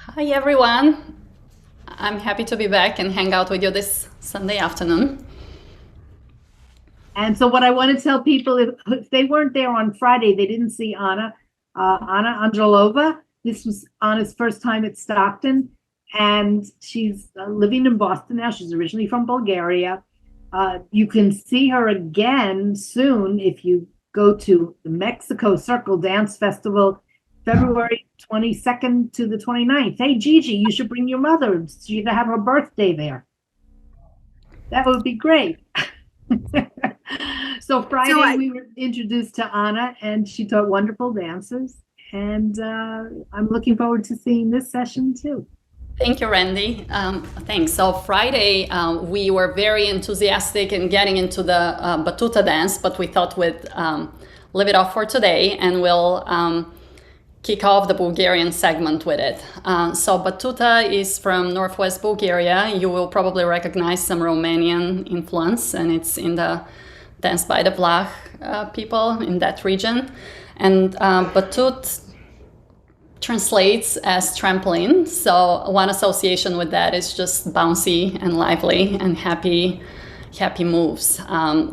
Hi everyone. I'm happy to be back and hang out with you this Sunday afternoon. And so what I want to tell people, if they weren't there on Friday, they didn't see Anna, Anna Angelova. This was Anna's first time at Stockton, and she's living in Boston now. She's originally from Bulgaria. You can see her again soon if you go to the Mexico Circle Dance Festival, February 22nd to the 29th. Hey, Gigi, you should bring your mother. She'd have her birthday there. That would be great. So Friday we were introduced to Anna, and she taught wonderful dances. And I'm looking forward to seeing this session too. Thank you, Randy. Thanks. So Friday, we were very enthusiastic in getting into the Batuta dance, but we thought we'd leave it off for today, and we'll kick off the Bulgarian segment with it. So Batuta is from Northwest Bulgaria. You will probably recognize some Romanian influence, and it's in the dance by the Vlah people in that region. And Batut translates as trampoline. So one association with that is just bouncy and lively and happy moves.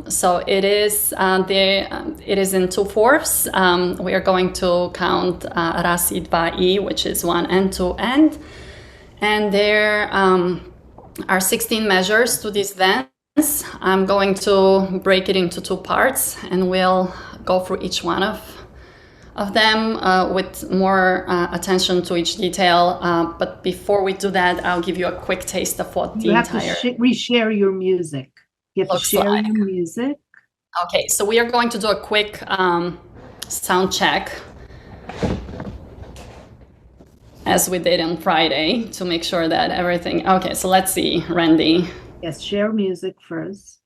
So it is in 2/4. We are going to count raz I dva I, which is one end to end, and there are 16 measures to this dance. I'm going to break it into two parts, and we'll go through each one of them with more attention to each detail. But before we do that, I'll give you a quick taste of what you have to reshare your music. You have to share your music. Okay, so we are going to do a quick sound check, as we did on Friday, to make sure that everything. Okay, so let's see, Randy. Yes, share music first.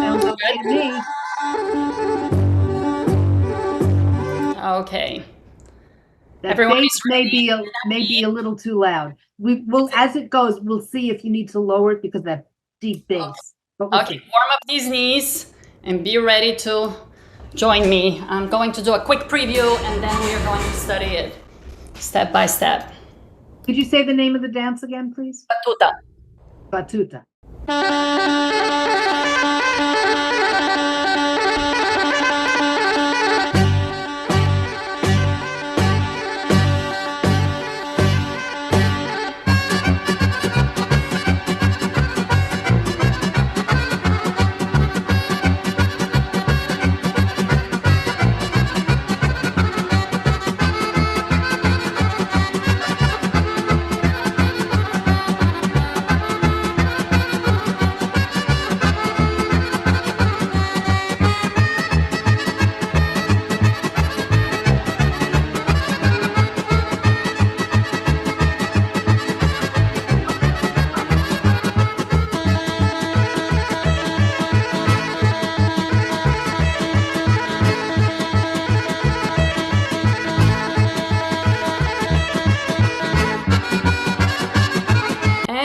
Sounds okay to me. Okay. That bass may be a little too loud. We will, as it goes, we'll see if you need to lower it because of that deep bass. Okay, warm up these knees and be ready to join me. I'm going to do a quick preview, and then we are going to study it step by step. Could you say the name of the dance again, please? Batuta. Batuta.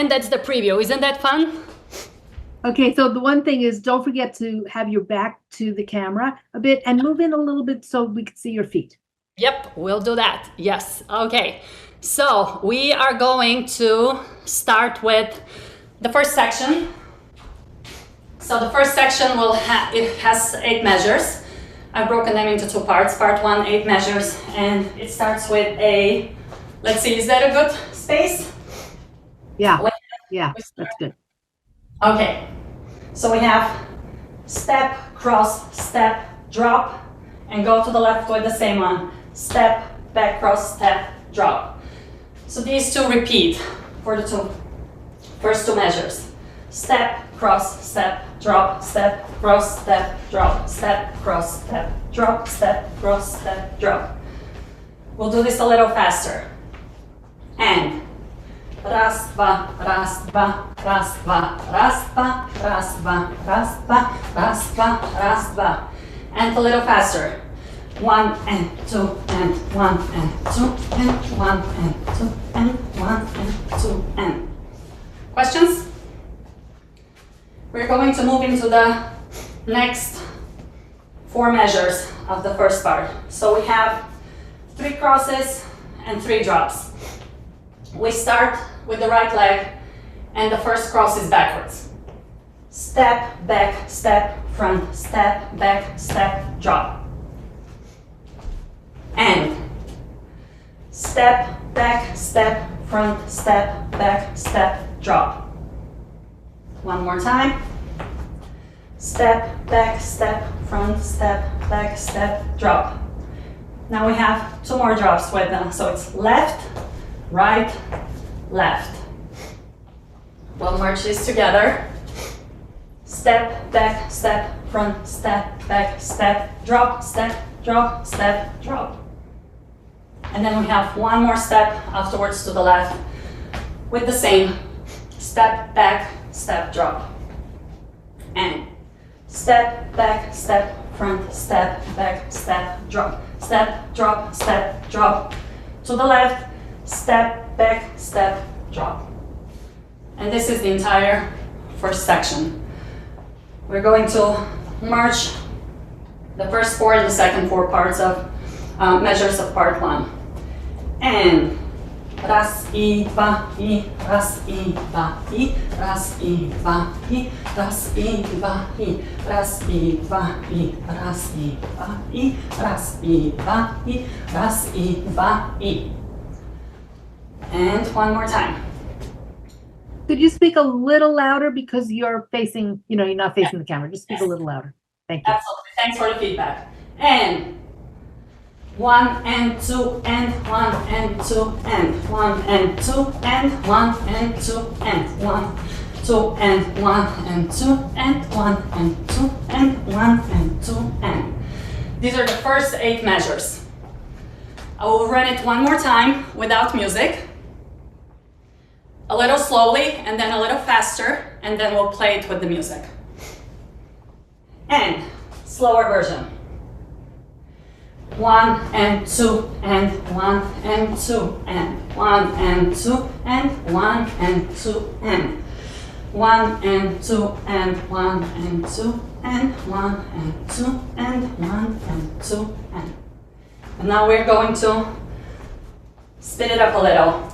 That's the preview. Isn't that fun? Okay, so the one thing is, don't forget to have your back to the camera a bit and move in a little bit so we can see your feet. Yep, we'll do that. Yes. Okay. So we are going to start with the first section. So the first section it has 8 measures. I've broken them into 2 parts. Part 1, 8 measures, and it starts with a. Let's see. Is that a good space? Yeah, that's good. Okay, so we have step, cross, step, drop, and go to the left with the same one. Step, back, cross, step, drop. So these two repeat for the first 2 measures. Step, cross, step, drop, step, cross, step, drop, step, cross, step, drop, step, cross, step, drop. We'll do this a little faster. And raz, dva, raz, dva, raz, dva, raz, dva, raz, dva, raz, dva, raz, dva, raz, dva. And a little faster. 1 and 2 and 1 and 2 and 1 and 2 and 1 and 2 and. Questions? We're going to move into the next 4 measures of the first part. So we have 3 crosses and 3 drops. We start with the right leg and the first cross is backwards. Step, back, step, front, step, back, step, drop. And step, back, step, front, step, back, step, drop. One more time. Step, back, step, front, step, back, step, drop. Now we have 2 more drops with them. So it's left, right, left. We'll merge these together. Step, back, step, front, step, back, step, drop, step, drop, step, drop. And then we have 1 more step afterwards to the left with the same step, back, step, drop. And step, back, step, front, step, back, step, drop. Step, drop, step, drop. To the left, step, back, step, drop. And this is the entire first section. We're going to merge the first 4 and the second 4 parts of measures of part 1. And raz, I, dva, I, raz, I, dva, I, raz, I, dva, I, raz, I, dva, I, raz, I, dva, I, raz, I, dva, I, raz, I, dva, I, raz, I, dva, I. And one more time. Could you speak a little louder because you're facing, you're not facing the camera. Just speak a little louder. Thank you. Absolutely. Thanks for the feedback. And 1 and 2 and 1 and 2 and 1 and 2 and 1 and 2 and 1, 2 and 1 and 2 and 1 and 2 and 1 and 2 and. These are the first 8 measures. I will run it one more time without music. A little slowly and then a little faster, and then we'll play it with the music. And slower version. 1 and 2 and 1 and 2 and 1 and 2 and 1 and 2 and 1 and 2 and 1 and 2 and 1 and 2 and 1 and 2 and. And now we're going to speed it up a little.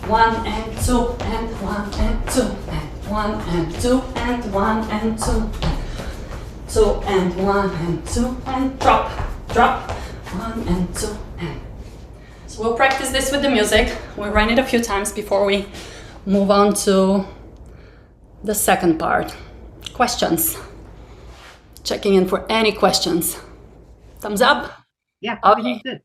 1 and 2 and 1 and 2 and 1 and 2 and 1 and 2 and 2 and 1 and 2 and drop, drop, 1 and 2 and. So we'll practice this with the music. We'll run it a few times before we move on to the second part. Questions? Checking in for any questions. Thumbs up? Yeah, Okay. good.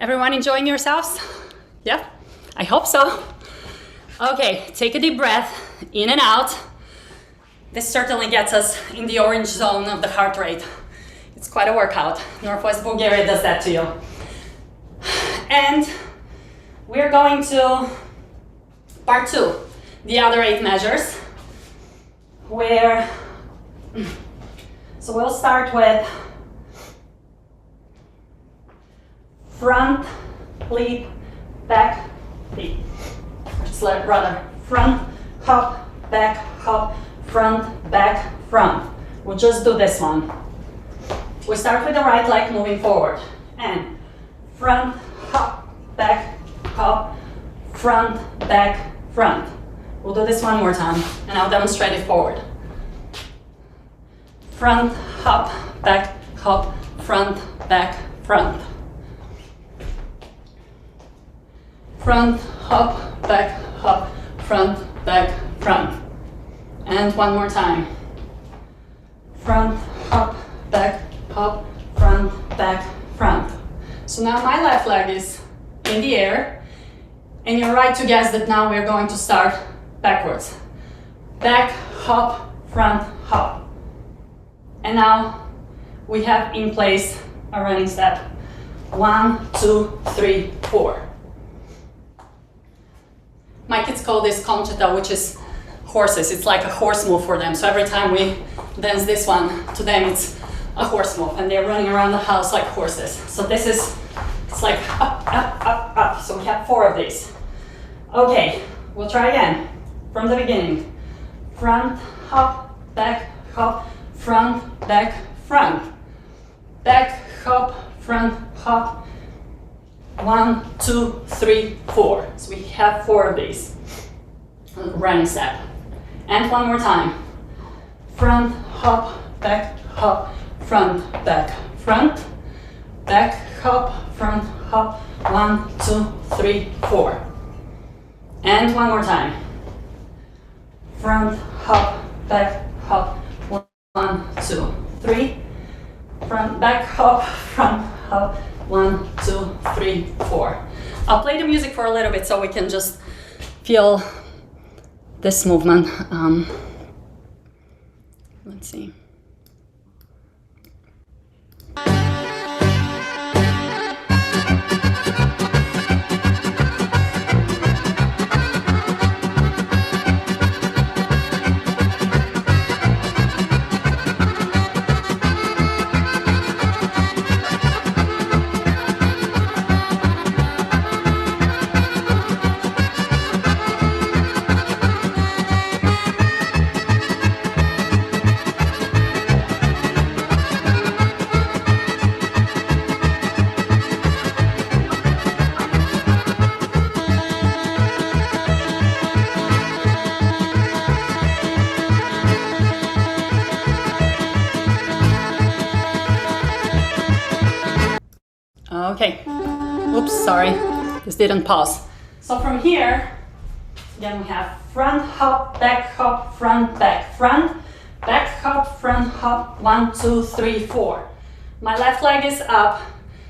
Everyone enjoying yourselves? Yeah, I hope so. Okay, take a deep breath, in and out. This certainly gets us in the orange zone of the heart rate. It's quite a workout. Northwest Bulgaria does that to you. And we're going to part 2, the other 8 measures, where, so we'll start with front, leap, back, leap. Rather, front, hop, back, hop, front, back, front. We'll just do this one. We start with the right leg moving forward. And front, hop, back, hop, front, back, front. We'll do this one more time, and I'll demonstrate it forward. Front, hop, back, hop, front, back, front. Front, hop, back, hop, front, back, front. And one more time. Front, hop, back, hop, front, back, front. So now my left leg is in the air, and you're right to guess that now we're going to start backwards. Back, hop, front, hop. And now we have in place a running step. 1, 2, 3, 4. My kids call this conchita, which is horses. It's like a horse move for them. So every time we dance this one, to them it's a horse move, and they're running around the house like horses. So this is, it's like up, up, up, up. So we have 4 of these. Okay, we'll try again from the beginning. Front, hop, back, hop, front, back, front. Back, hop, front, hop. 1, 2, 3, 4. So we have 4 of these. Running step. And one more time. Front, hop, back, hop, front, back, front. Back, hop, front, hop. 1, 2, 3, 4. And one more time. Front, hop, back, hop. 1, 2, 3. Front, back, hop, front, hop. 1, 2, 3, 4. I'll play the music for a little bit so we can just feel this movement. Let's see. Okay, oops, sorry, this didn't pause. So from here, again we have front hop, back hop, front, back hop, front hop, 1, 2, 3, 4. My left leg is up,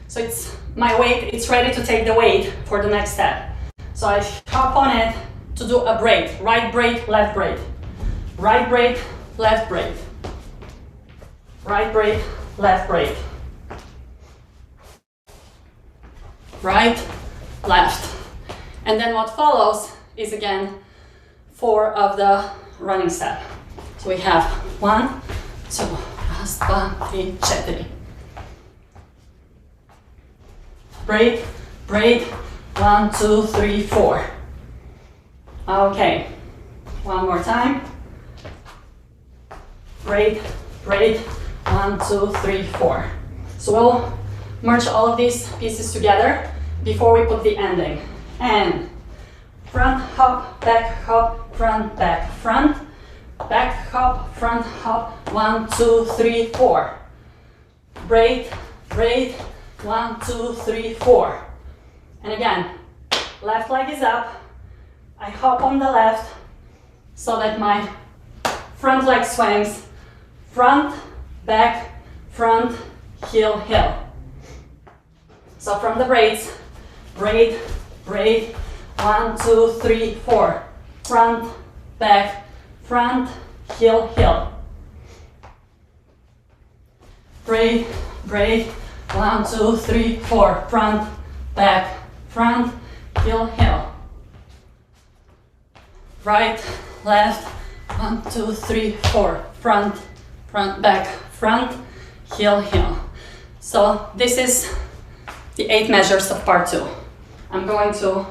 so it's my weight, it's ready to take the weight for the next step. So I hop on it to do a braid, right braid, left braid. Right braid, left braid. Right braid, left braid. Right, left. And then what follows is again 4 of the running step. So we have 1, 2, raz, 2, 3, 4. Braid, braid, 1, 2, 3, 4. Okay, one more time. Braid, braid, 1, 2, 3, 4. So we'll merge all of these pieces together before we put the ending. And front hop, back hop, front, back, front. Back hop, front hop, 1, 2, 3, 4. Braid, braid, 1, 2, 3, 4. And again, left leg is up. I hop on the left so that my front leg swings. Front, back, front, heel, heel. So from the braids, braid, braid, 1, 2, 3, 4, front, back, front, heel, heel, braid, braid, 1, 2, 3, 4, front, back, front, heel, heel, right, left, 1, 2, 3, 4, front, front, back, front, heel, heel. So this is the 8 measures of part 2. I'm going to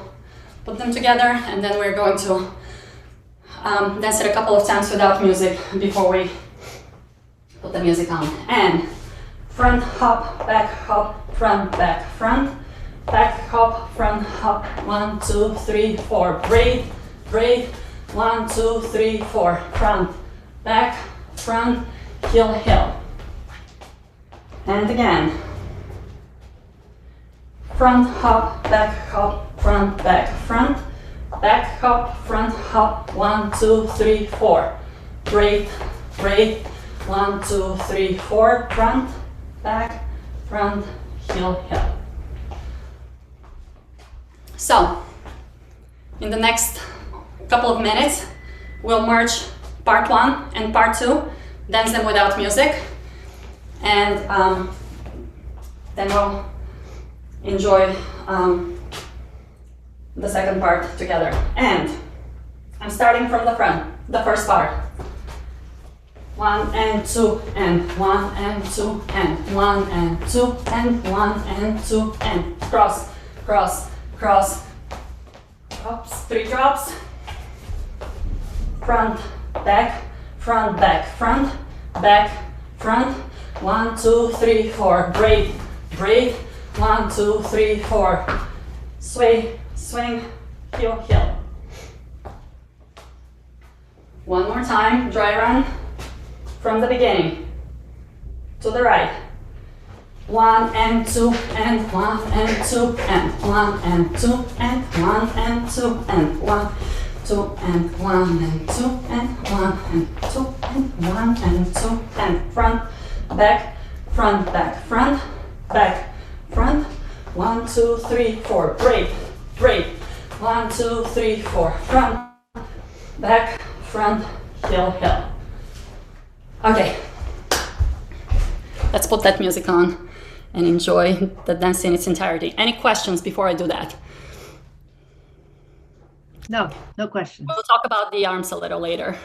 put them together and then we're going to dance it a couple of times without music before we put the music on. And front hop, back hop, front, back, front, back hop, front hop, 1, 2, 3, 4, braid, braid, 1, 2, 3, 4, front, back, front, heel, heel. And again. Front hop, back hop, front, back, front, back hop, front hop, 1, 2, 3, 4, braid, braid, 1, 2, 3, 4, front, back, front, heel, heel. So, in the next couple of minutes, we'll merge part 1 and part 2, dance them without music, and then we'll enjoy the second part together. And I'm starting from the front, the first part. 1 and 2 and 1 and 2 and 1 and 2 and 1 and 2 and cross, cross, cross, drops, 3 drops, front, back, front, back, front, back, front, 1, 2, 3, 4, braid, braid, 1, 2, 3, 4, sway, swing, heel, heel. One more time, dry run from the beginning to the right. 1 and 2 and 1 and 2 and 1 and 2 and 1 and 2 and 1, 2 and 1 and 2 and 1 and 2 and 1 and 2 and front, back, front, back, front, back, front, 1, 2, 3, 4, braid, braid, 1, 2, 3, 4, front, back, front, heel, heel. Okay, let's put that music on and enjoy the dance in its entirety. Any questions before I do that? No, no questions. We'll talk about the arms a little later.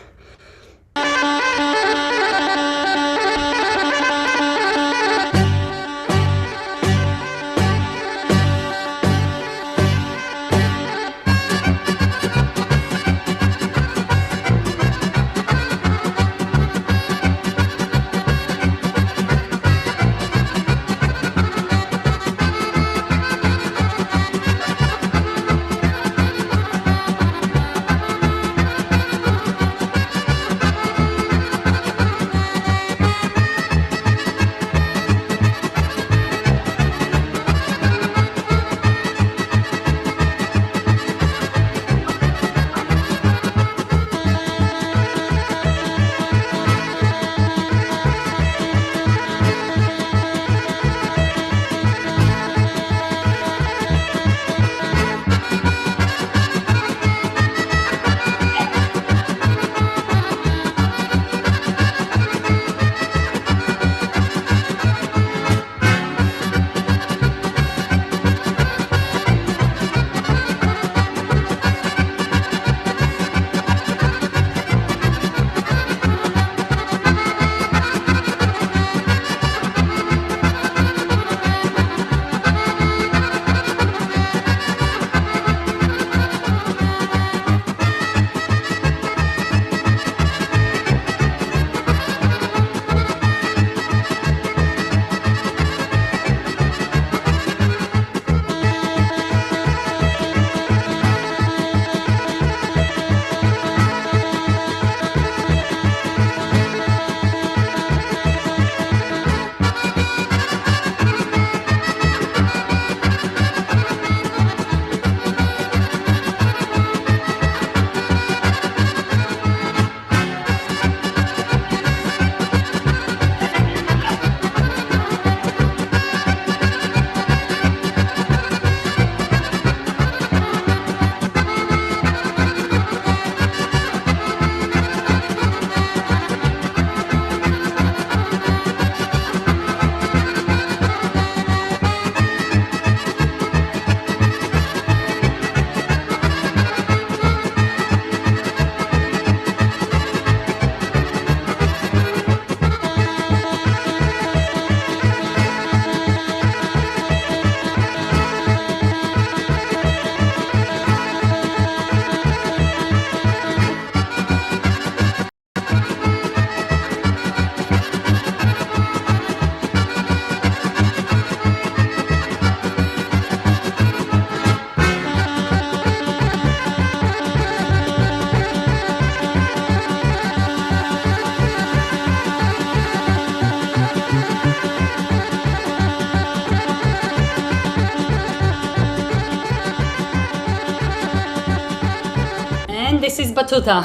And this is Batuta.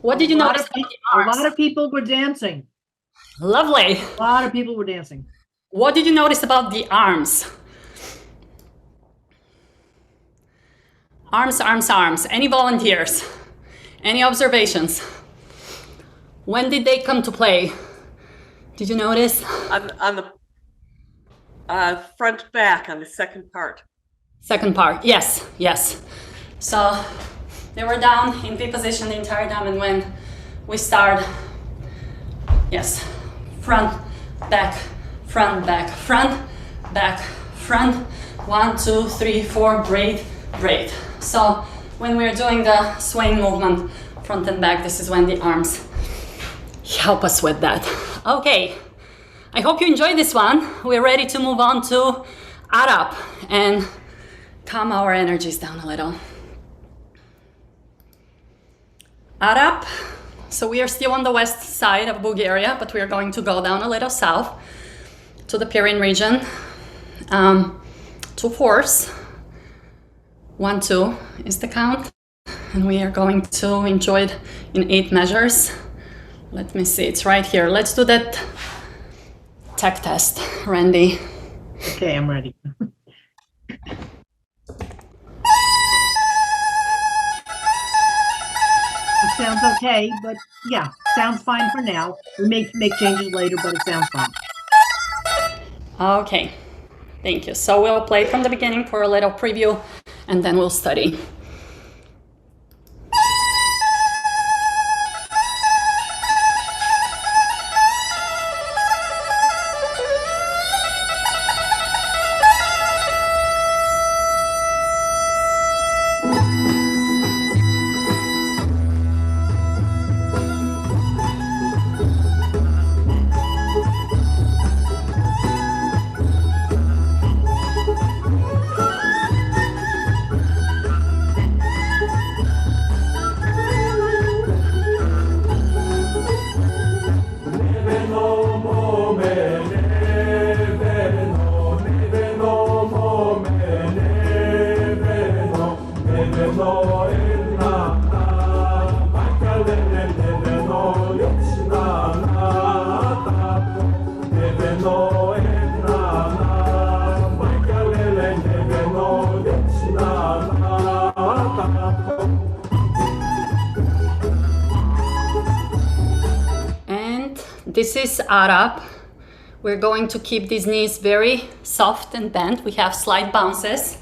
What did you notice about the A arms? lot of people were dancing. Lovely. A lot of people were dancing. What did you notice about the arms? Arms, arms, arms. Any volunteers? Any observations? When did they come to play? Did you notice? On the front back on the second part. Second part, yes, yes. So they were down in V position the entire time, and when we start, yes, front, back, front, back, front, back, front, 1, 2, 3, 4, braid, braid. So when we're doing the swaying movement, front and back, this is when the arms help us with that. Okay, I hope you enjoyed this one. We're ready to move on to Arap and calm our energies down a little. Arap, so we are still on the west side of Bulgaria, but we are going to go down a little south to the Pyrenean region. 2/4, 1, 2 is the count, and we are going to enjoy it in 8 measures. Let me see, it's right here. Let's do that tech test, Randy. Okay, I'm ready. It sounds okay, but yeah, sounds fine for now. We may make changes later, but it sounds fine. Okay, thank you. So we'll play from the beginning for a little preview, and then we'll study. This is Arap. We're going to keep these knees very soft and bent. We have slight bounces,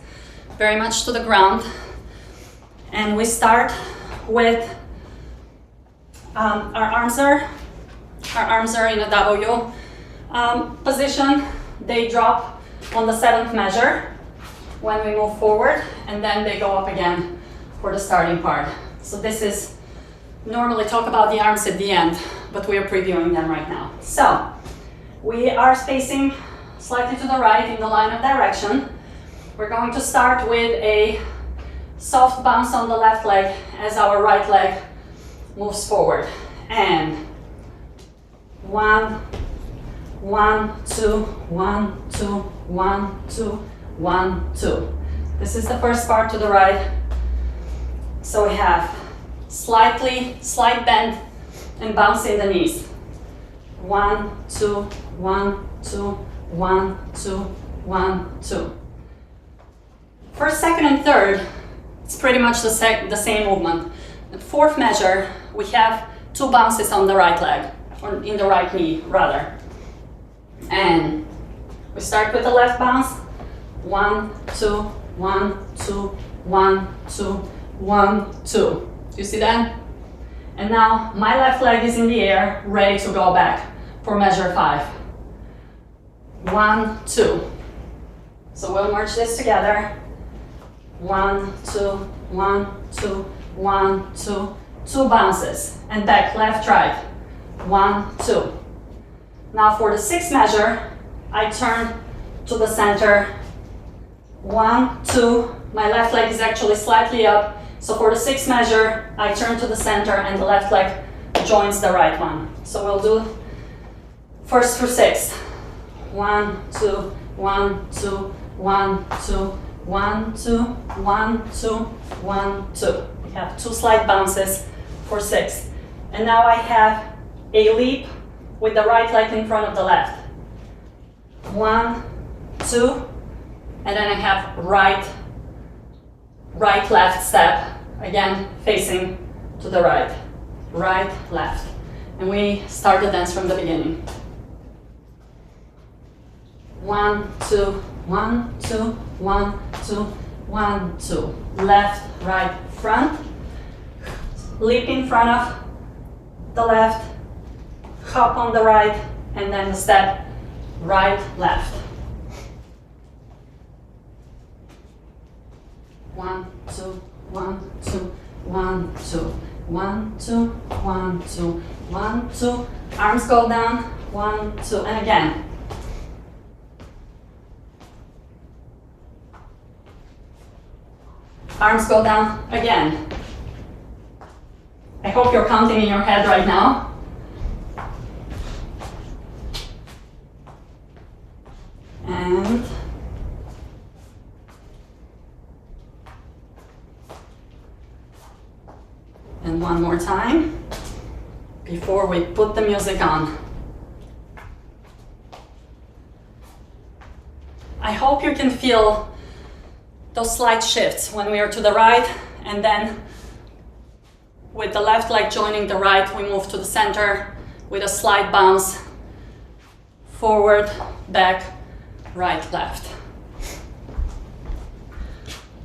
very much to the ground. And we start with our arms are in a W position. They drop on the 7th measure when we move forward, and then they go up again for the starting part. So this is, normally talk about the arms at the end, but we are previewing them right now. So we are spacing slightly to the right in the line of direction. We're going to start with a soft bounce on the left leg as our right leg moves forward. And 1, 1, 2, 1, 2, 1, 2, 1, 2. This is the first part to the right. So we have slight bend and bounce in the knees. 1, 2, 1, 2, 1, 2, 1, 2. First, second, and third, it's pretty much the same movement. The 4th measure, we have 2 bounces on the right leg, or in the right knee, rather. And we start with the left bounce. 1, 2, 1, 2, 1, 2, 1, 2. Do you see that? And now my left leg is in the air, ready to go back for measure 5. 1, 2. So we'll merge this together. 1, 2, 1, 2, 1, 2. 2 bounces and back, left, right. 1, 2. Now for the 6th measure, I turn to the center. 1, 2. My left leg is actually slightly up. So for the 6th measure, I turn to the center and the left leg joins the right one. So we'll do 1st through 6th. 1, 2, 1, 2, 1, 2, 1, 2, 1, 2, 1, 2. have 2 slight bounces for 6. And now I have a leap with the right leg in front of the left. 1, 2, and then I have right, left step, again facing to the right, right, left. And we start the dance from the beginning. 1, 2, 1, 2, 1, 2, 1, 2. Left, right, front. Leap in front of the left, hop on the right, and then step right, left. 1, 2, 1, 2, 1, 2, 1, 2, 1, 2, 1, 2. Arms go down, 1, 2, and again. Arms go down again. I hope you're counting in your head right now. And one more time before we put the music on. I hope you can feel those slight shifts when we are to the right, and then with the left leg joining the right, we move to the center with a slight bounce, forward, back, right, left.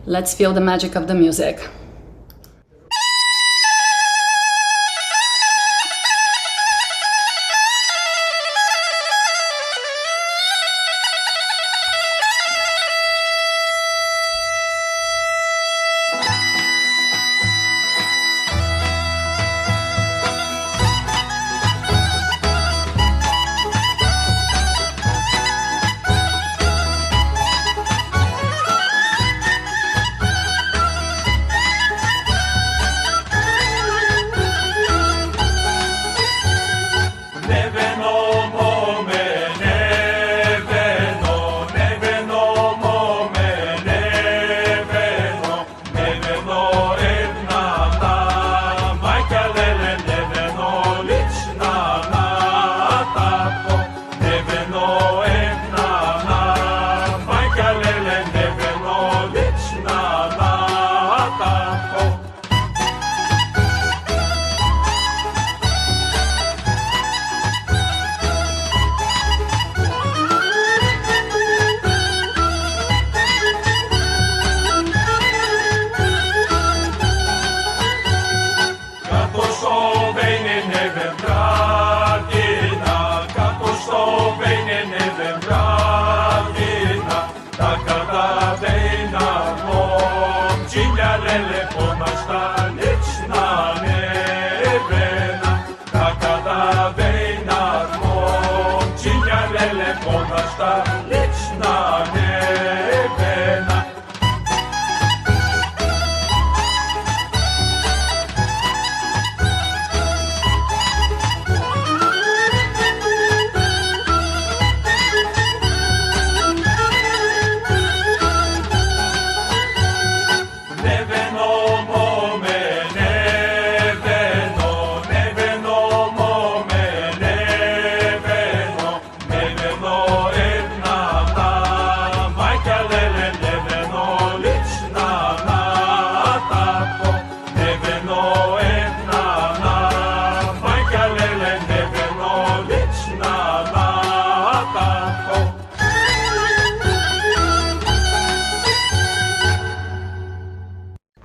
Let's feel the magic of the music.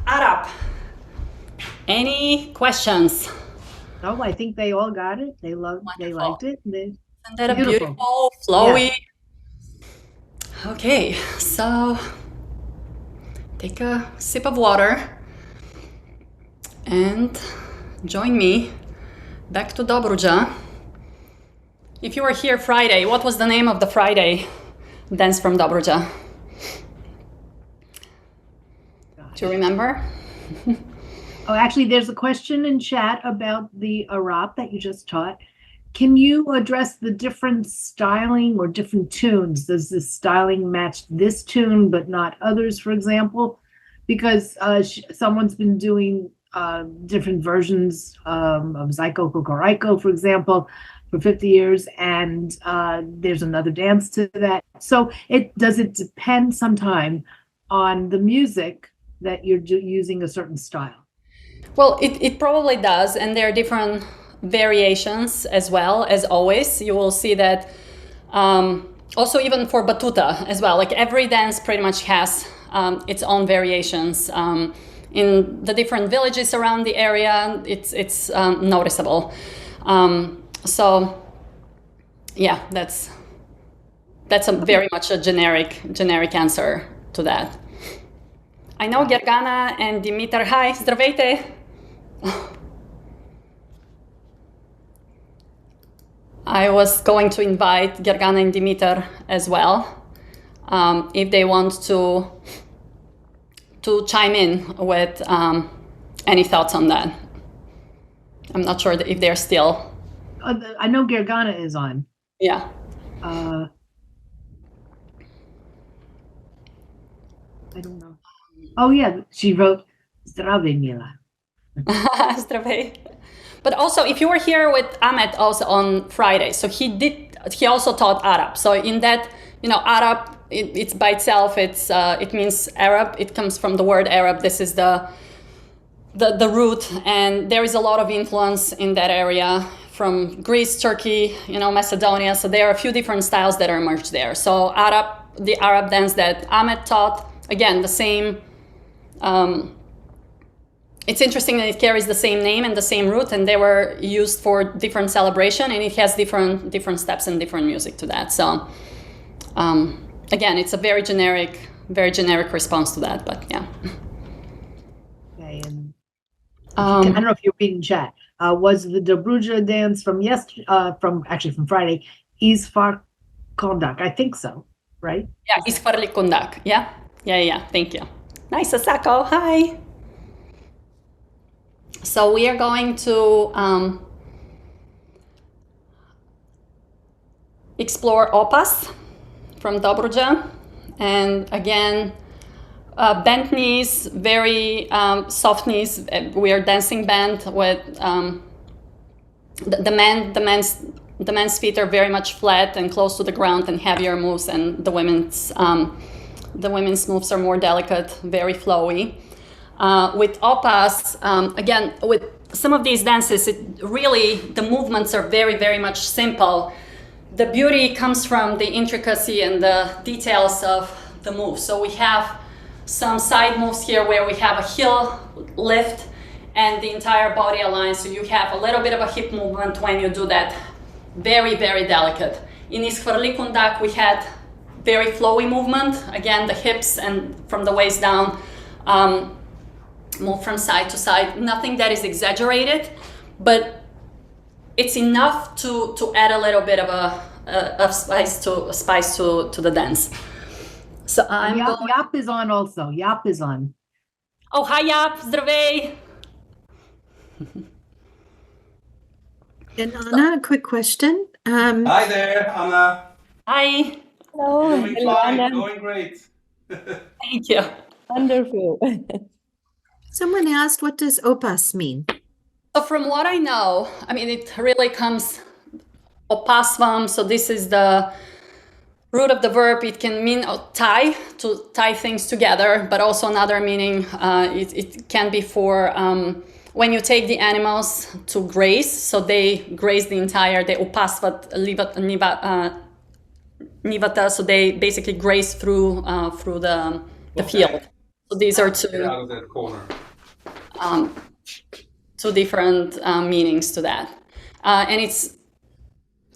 Arap, any questions? Oh, I think they all got it. They liked it. Isn't that a beautiful, flowy? Yeah. Okay, so take a sip of water and join me back to Dobruja. If you were here Friday, what was the name of the Friday dance from Dobruja? Do you remember? Oh, actually, there's a question in chat about the Arap that you just taught. Can you address the different styling or different tunes? Does this styling match this tune but not others, for example? Because someone's been doing different versions of Zyko Kokoraiko, for example, for 50 years, and there's another dance to that. So does it depend sometime on the music that you're using a certain style? Well, it probably does, and there are different variations as well. As always, you will see that also even for Batuta as well, like every dance pretty much has its own variations. In the different villages around the area, it's noticeable. So yeah, that's a very much a generic answer to that. I know Gergana and Dimitar. Hi, здравейте. I was going to invite Gergana and Dimitar as well, if they want to chime in with any thoughts on that. I'm not sure if they're still. I know Gergana is on. Yeah. I don't know. Oh yeah, she wrote Zdravie Mila. Zdravej. But also, if you were here with Ahmet also on Friday, so he also taught Arap. So in that, Arap, it's by itself, it means Arab. It comes from the word Arab. This is the root, and there is a lot of influence in that area from Greece, Turkey, Macedonia. So there are a few different styles that are merged there. So the Arab dance that Ahmet taught, again, the same. It's interesting that it carries the same name and the same root, and they were used for different celebration, and it has different steps and different music to that. So again, it's a very generic response to that, but yeah. Okay, and I don't know if you're reading chat. Was the Dobruja dance from from Friday, Isfar Kondak? I think so, right? Yeah, Isfarli Kundak. Yeah. Thank you. Nice, Asako. Hi. So we are going to explore Opas from Dobruja, and again, bent knees, very soft knees. We are dancing band with the men's feet are very much flat and close to the ground and heavier moves, and the women's moves are more delicate, very flowy. With Opas, again, with some of these dances, the movements are very, very much simple. The beauty comes from the intricacy and the details of the move. So we have some side moves here where we have a heel lift and the entire body aligns. So you have a little bit of a hip movement when you do that. Very, very delicate. In Isfarli Kundak, we had very flowy movement. Again, the hips and from the waist down move from side to side. Nothing that is exaggerated, but it's enough to add a little bit of spice to the dance. So Yap is on also. Yap is on. Oh, hi Yap, zdravej. And Anna, a quick question. Hi there, Anna. Hi. Hello, Doing hello, fine, Anna. going great. Thank you. Wonderful. Someone asked, what does opas mean? So from what I know, it really comes opasvam. So this is the root of the verb. It can mean to tie things together, but also another meaning. It can be for when you take the animals to graze. So they graze the upasvat nivata. So they basically graze through the field. So these are Get out of that corner. two different meanings to that. And it's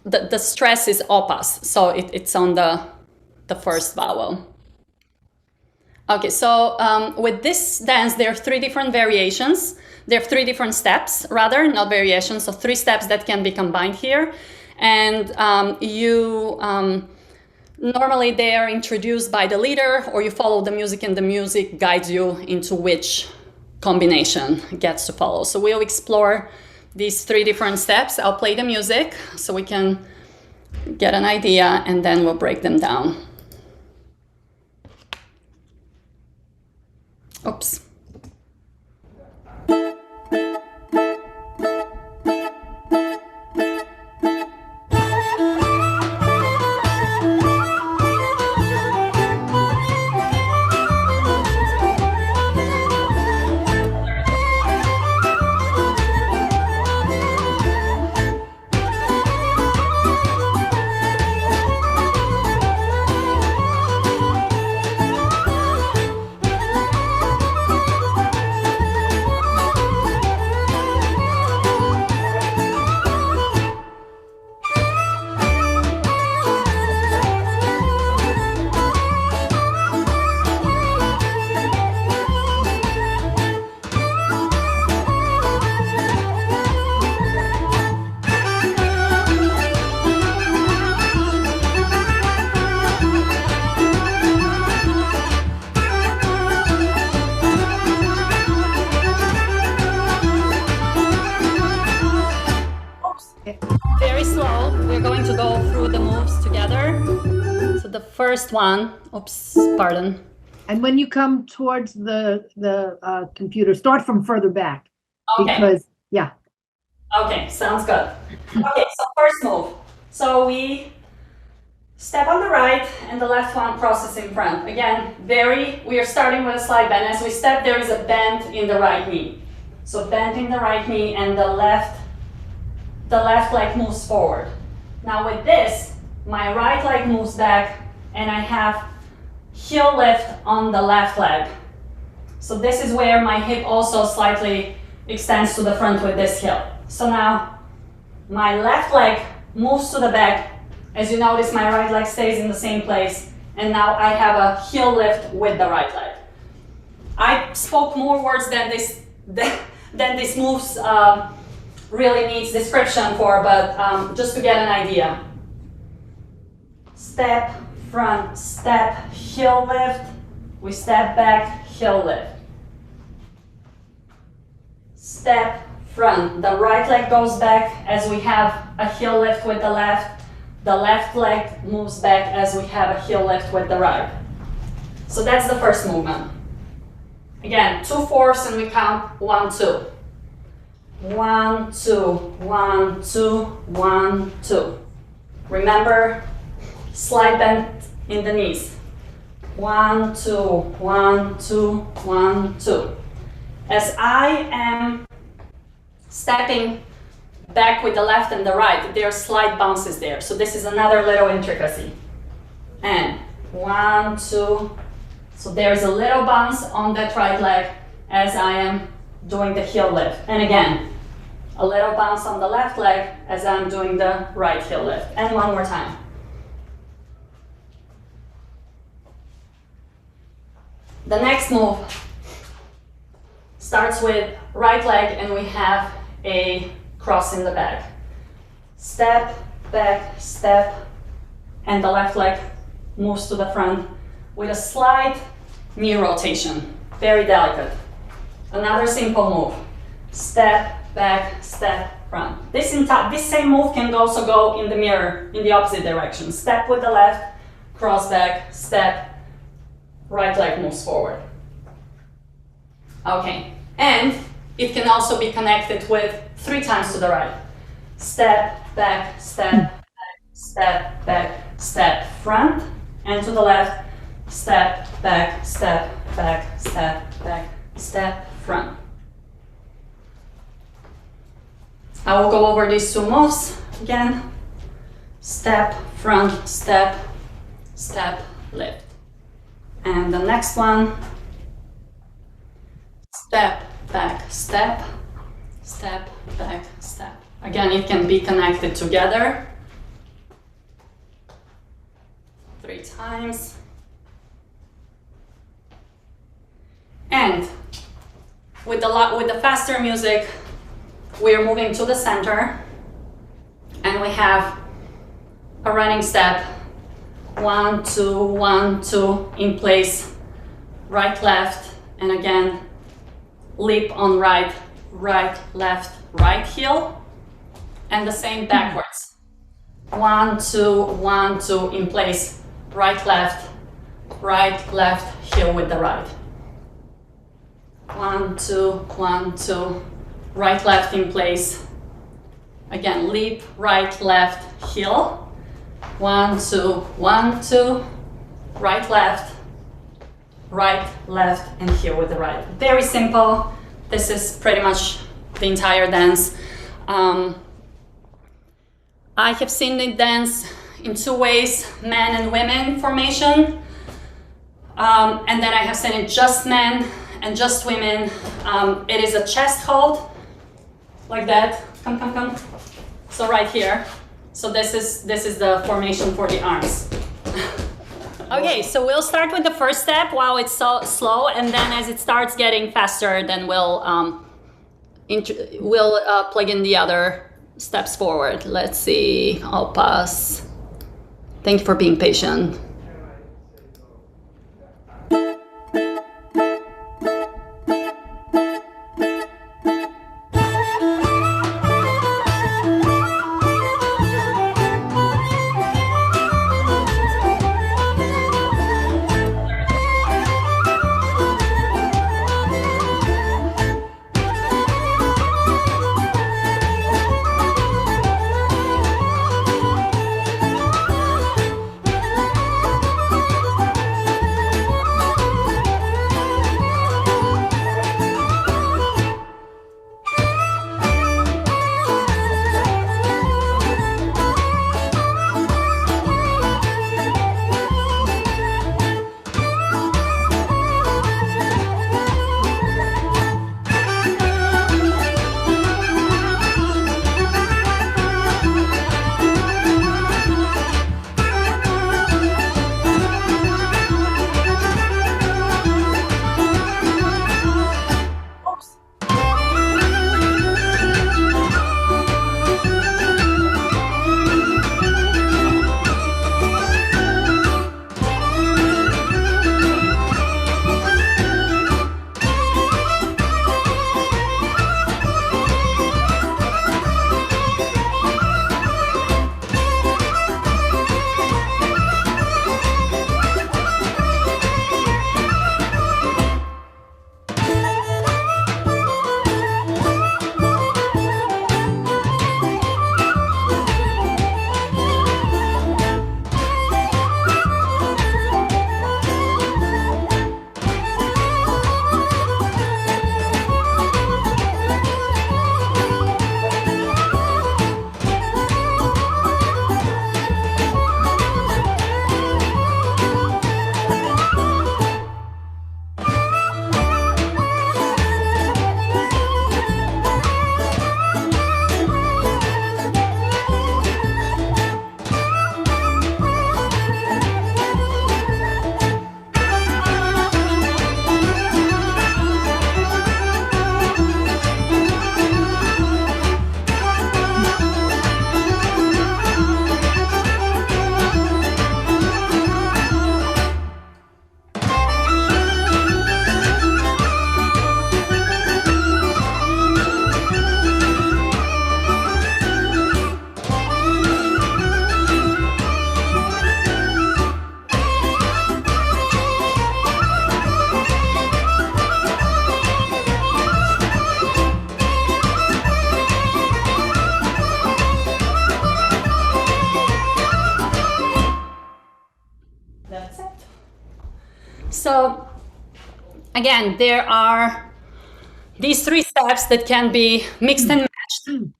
the stress is opas, so it's on the first vowel. Okay, so with this dance, there are three different variations. There are three different steps, rather, not variations. So 3 steps that can be combined here. And normally they are introduced by the leader, or you follow the music and the music guides you into which combination gets to follow. So we'll explore these 3 different steps. I'll play the music so we can get an idea, and then we'll break them down. Oops. first one, oops, pardon. And when you come towards the computer, start from further back. Okay. Because, yeah. Okay, sounds good. Okay, so first move. So we step on the right and the left one crosses in front. Again, we are starting with a slight bend. As we step, there is a bend in the right knee. So bend in the right knee and the left leg moves forward. Now with this, my right leg moves back and I have heel lift on the left leg. So this is where my hip also slightly extends to the front with this heel. So now my left leg moves to the back. As you notice, my right leg stays in the same place. And now I have a heel lift with the right leg. I spoke more words than this moves really needs description for, but just to get an idea. Step, front, step, heel lift. We step back, heel lift. Step, front. The right leg goes back as we have a heel lift with the left. The left leg moves back as we have a heel lift with the right. So that's the first movement. Again, 2/4 and we count 1, 2. 1, 2, 1, 2, 1, 2. Remember, slight bend in the knees. 1, 2, 1, 2, 1, 2. As I am stepping back with the left and the right, there are slight bounces there. So this is another little intricacy. And 1, 2. So there's a little bounce on that right leg as I am doing the heel lift. And again, a little bounce on the left leg as I'm doing the right heel lift. And one more time. The next move starts with right leg and we have a cross in the back. Step, back, step, and the left leg moves to the front with a slight knee rotation. Very delicate. Another simple move. Step, back, step, front. This same move can also go in the mirror, in the opposite direction. Step with the left, cross back, step, right leg moves forward. Okay, and it can also be connected with 3 times to the right. Step, back, step, back, step, back, step, front, and to the left, step, back, step, back, step, back, step, front. I will go over these 2 moves again. Step, front, step, step, lift. And the next one, step, back, step, step, back, step. Again, it can be connected together 3 times. And with the faster music, we're moving to the center and we have a running step. 1, 2, 1, 2 in place, right, left, and again, leap on right, right, left, right heel, and the same backwards. 1, 2, 1, 2 in place, right, left, heel with the right. 1, 2, 1, 2, right, left in place. Again, leap, right, left, heel. 1, 2, 1, 2, right, left, and heel with the right. Very simple. This is pretty much the entire dance. I have seen it dance in 2 ways, men and women formation. And then I have seen it just men and just women. It is a chest hold, like that. Come, come, come. So right here. So this is the formation for the arms. Okay, so we'll start with the first step while it's so slow, and then as it starts getting faster, then we'll plug in the other steps forward. Let's see, Opas. Thank you for being patient. again, there are these 3 steps that can be mixed and matched. You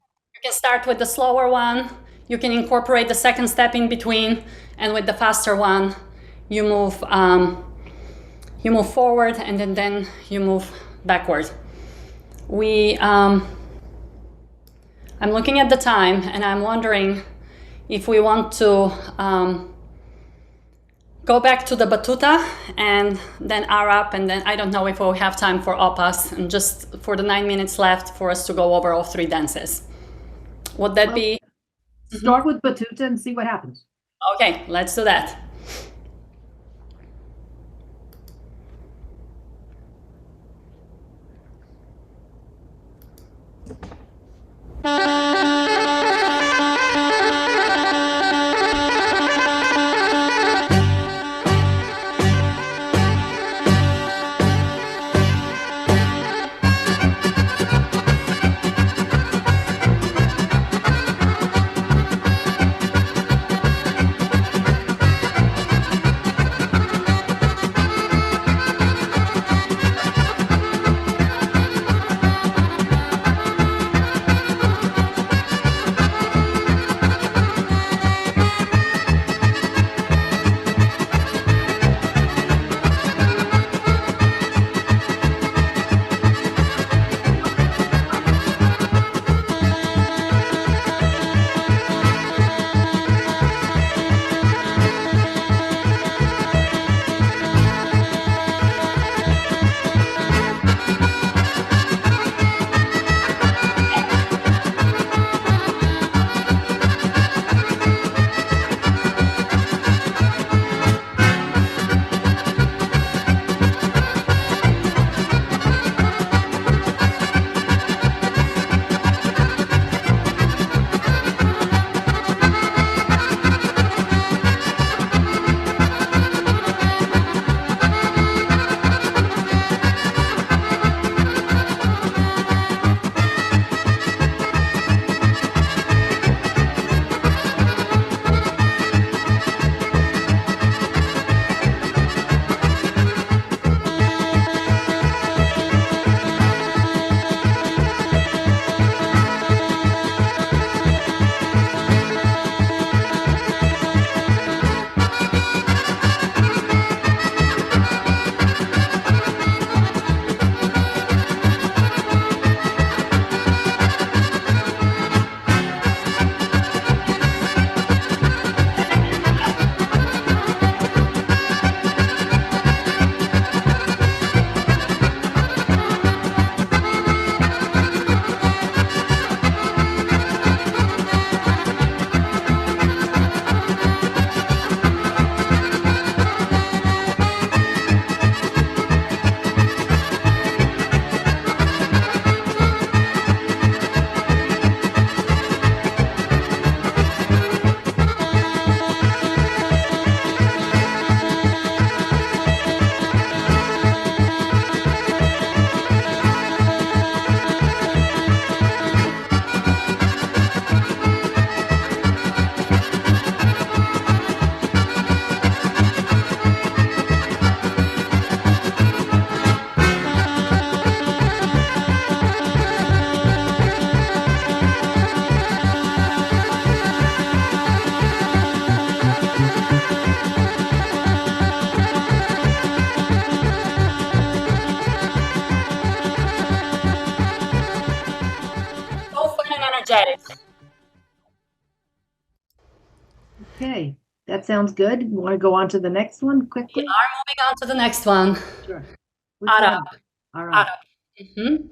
can start with the slower one. You can incorporate the second step in between, and with the faster one, you move forward, and then you move backward. I'm looking at the time, and I'm wondering if we want to go back to the Batuta and then Arap, and then I don't know if we'll have time for Opas, and just for the 9 minutes left for us to go over all 3 dances. Would that be? Start with Batuta and see what happens. Okay, let's do that. Okay, that sounds good. You want to go on to the next one We quickly? are moving on to the next one. Sure. Which Arap. one? All right. Arap. Mhm.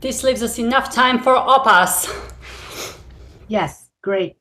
this leaves us enough time for Opas. Yes, great.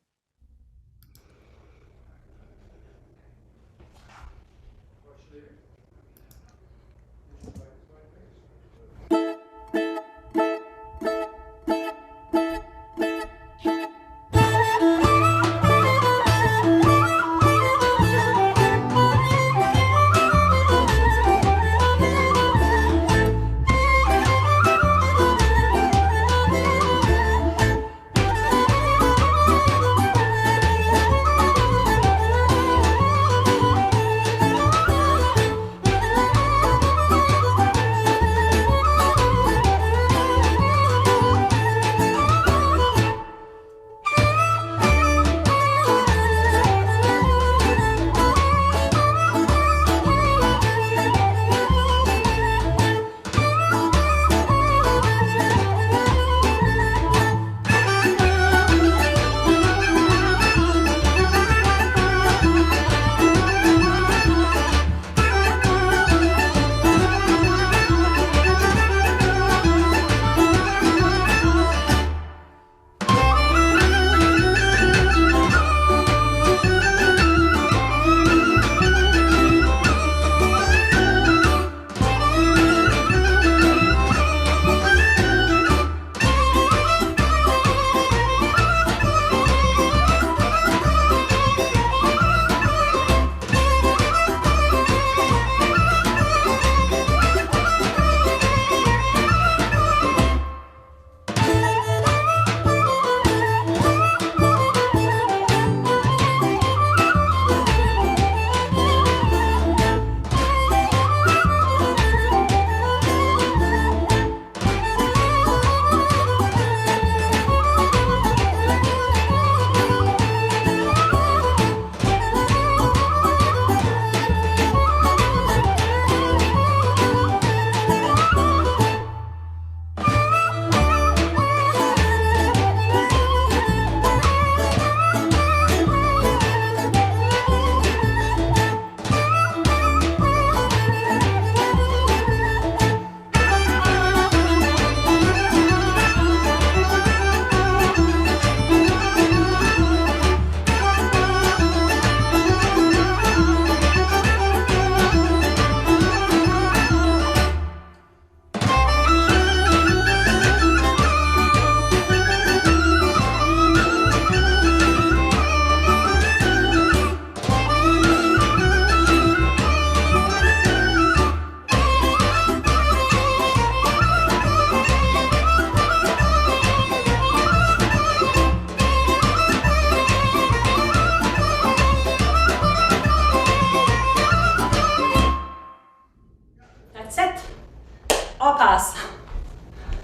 Opas.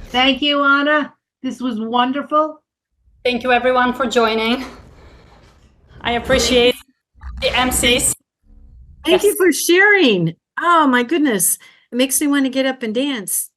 Thank you, Anna. This was wonderful. Thank you everyone for joining. I appreciate the MCs. Thank Yes. you for sharing. Oh my goodness. It makes me want to get up and dance.